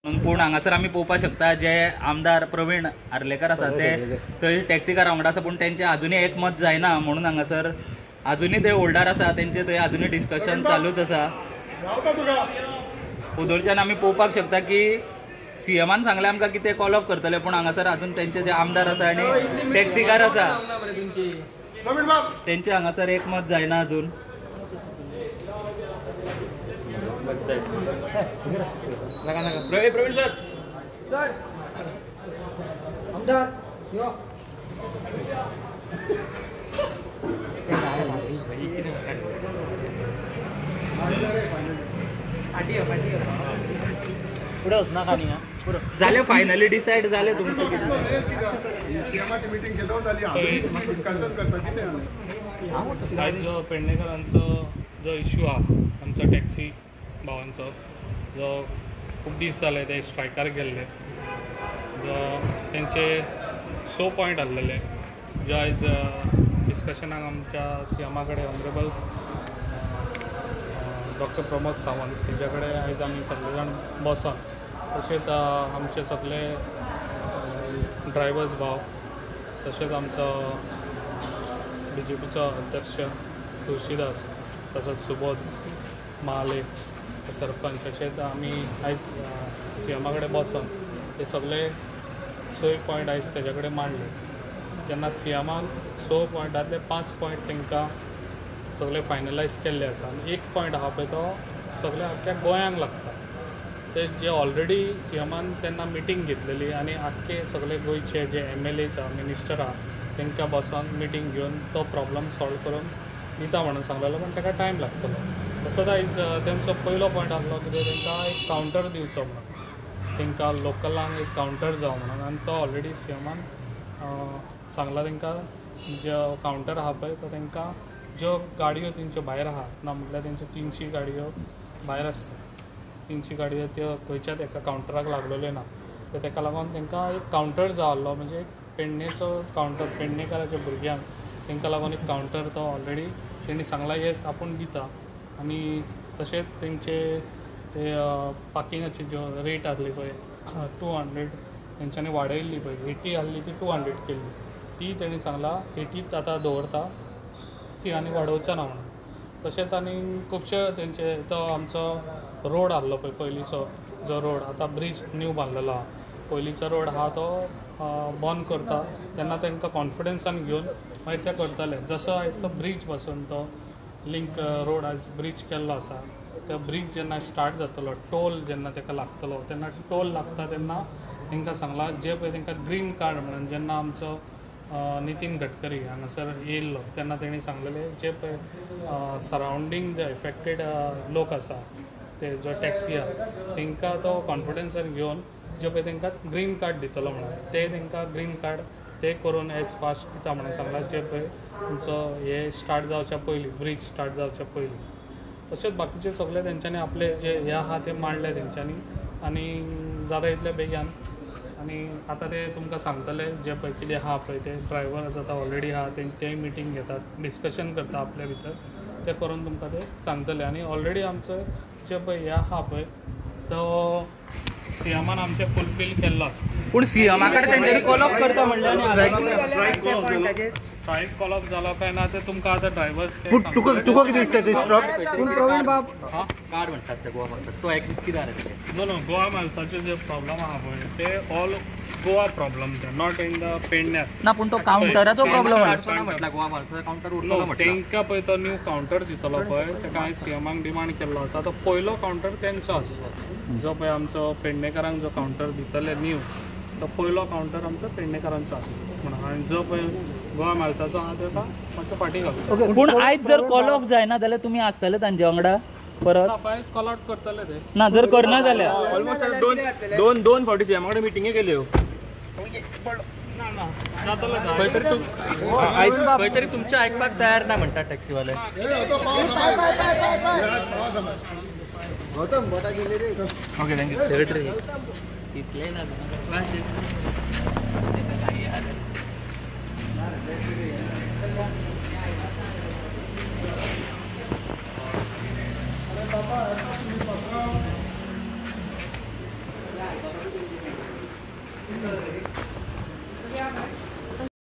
पूण हांगासर आमी पळोवपाक शकता जे आमदार प्रवीण आर्लेकर आसा ते थंय टॅक्सीकार वांगडा आसा, पूण तेंचें आजुनूय एकमत जायना म्हणून हांगासर आजुनूय ते होल्डार आसा, तेंचे थंय आजुनूय डिस्कशन चालूच आसा. उदोळच्यान आमी पळोवपाक शकता की सीएमान सांगलें आमकां की ते कॉल ऑफ करतले, पूण हांगासर आजून तेंचे जे आमदार आसा आनी टॅक्सीकार आसा तेंचे हांगासर एकमत जायना आजून. प्रवीण सर आमदार यो पुढे वचना खाली ना जाले फायनली डिसायड जाले तुमचं कितें मीटिंग घेतो जाली डिस्कशन करता कितें आयज जो पेडणेकरांचो जो इश्यू आहा आमचो टॅक्सी भावांचो जो खूब दीस जाले ते स्ट्रायकार गेल्ले, जो तेंचे 6 पॉयंट आसलेले जे आयज डिस्कशनाक आमच्या सीएमा कडेन ऑनरेबल डॉक्टर प्रमोद सावंत तेच्या कडेन आयज आमी सगळे जाण बसून, तशेंच आमचे सगळे ड्रायवर्स भाव, तशेंच आमचो BJPचो अध्यक्ष तुळशीदास, तसोच सुबोध महाले सरपंच, तशेंच आमी आयज सीएमा कडेन बसून ते सगळे 6 पॉयंट आयज तेजे कडेन मांडले. जेन्ना सीएमान 6 पॉयंटांतले 5 पॉयंट तांकां सगळे फायनलायज केल्ले आसा आनी 1 पॉयंट आहा पळय तो सगळ्या आख्ख्या गोंयांक लागता. ते जे ऑलरेडी सीएमान तेन्ना मिटींग घेतलेली आनी आख्खे सगळे गोंयचे जे MLAs आहा, मिनिस्टर आहा, तांकां बसून मिटींग घेवन तो प्रॉब्लम सॉल्व करून दिता म्हणून सांगलेलो, पण ताका टायम लागतलो. तसोच आयज तेंचो पयलो पॉयंट आसलो कितें तांकां एक कावंटर दिवचो म्हणून, तांकां लोकलांक एक कावंटर जावं म्हणून, आनी तो ऑलरेडी सीएमान सांगला तांकां. जो कावंटर आहा पळय तो तांकां ज्यो गाडयो तेंच्यो भायर आहा ना म्हटल्यार तेंच्यो 300 गाडयो भायर आसता, 300 गाडयो त्यो खंयच्याच एका कावंटराक लागलेल्यो ना, तर ताका लागून तांकां एक कावंटर जाय आसलो, म्हणजे एक पेडणेचो कावंटर, पेडणेकाराच्या भुरग्यांक तांकां लागून एक कावंटर तो ऑलरेडी तेणी सांगला येस आपूण दिता. आनी तशेंच तेंचे ते पार्किंगाची ज्यो रेट आसली पळय 200 तेंच्यांनी वाडयल्ली पळय, 80 आसली ती 200 केल्ली, ती तेणी सांगला 80 आतां दवरता, ती आनी वाडोवचा ना म्हणून. तशेंच आनी खुबशे तेंचे तो आमचो रोड आसलो पळय पयलींचो, जो रोड आतां ब्रीज न्यू बांदलेलो आहा, पयलींचो रोड आहा तो बंद करता, तेन्ना तांकां कॉन्फिडन्सान घेवन मागीर ते करतले. जसो आयज तो ब्रीज पासून तो लिंक रोड आयज ब्रीज केल्लो आसा, तो ब्रीज जेन्ना स्टार्ट जातलो, टोल जेन्ना ताका लागतलो, तेन्ना टोल लागता तेन्ना तांकां सांगला जे पळय तांकां ग्रीन कार्ड म्हणून, जेन्ना आमचो नितीन गडकरी हांगासर येयल्लो तेन्ना तेणी सांगलेले जे पळय सरावंडींग जे इफेक्टेड लोक आसा ते जो टॅक्सी आहा तांकां तो कॉन्फिडन्सान घेवन जे पळय तांकां ग्रीन कार्ड दितलो म्हणून, ते तांकां ग्रीन कार्ड ते करून एज फास्ट दिता म्हणून सांगला, जे पळय तुमचो हे स्टार्ट जावच्या पयलीं, ब्रीज स्टार्ट जावच्या पयलीं. तशेंच बाकीचे सगळे तेंच्यांनी आपले जे हे आहा ते मांडले तेंच्यांनी, आनी जाता इतले बेगीन. आनी आतां ते तुमकां सांगतले जे पळय कितें आहा पळय ते ड्रायव्हर आतां ऑलरेडी आहा ते मिटींग घेतात, डिस्कशन करता आपल्या भितर, ते करून तुमकां ते सांगतले. आनी ऑलरेडी आमचो जे पळय हे आहा पळय तो सीएमान आमचे फुलफील केल्लो आसा, पूण सीएमा कडेन तेंच्यांनी कॉल ऑफ करता म्हणलें स्ट्रायक कॉल ऑफ जालो काय ना ते तुमकां आतां ड्रायव्हर्स तुका कितें दिसता ते स्ट्रॉक पूण प्रवीण बाब कार्ड म्हणटात ते गोवा म्हणटात तो एक कितें जालें नो गोवा मालसाचे जे प्रॉब्लम आहा पळय ते ऑल गोवा प्रॉब्लम ते नॉट इन द पेडण्यार ना, पूण तो कावंटराचो प्रॉब्लम म्हटला गोवा माणसाचा काउंटर नो तांकां पळय तो न्यू कावंटर दितलो पळय ताका हांवें सीएमाक डिमांड केल्लो आसा. तो पयलो कावंटर तेंचो आसचो, जो पळय आमचो पेडणेकारांक जो कावंटर दितले न्यू, तो पयलो कावंटर आमचो पेडणेकारांचो आसचो म्हणून, आनी जो पळय गोवा मालसाचो आहा ताका मातसो फाटीं घालचो. पूण आयज जर कॉल ऑफ जायना जाल्यार तुमी आसतले तांचे वांगडा परत आयज कॉल आउट करतले ते ना, जर करना जाल्यार ऑलमोस्ट दोन फावटी सीएमा कडेन मिटिंगे केल्यो, खंय तरी तुमचे आयकपाक तयार ना म्हणटात टॅक्सीवाले. Okay thank you secretary. आहे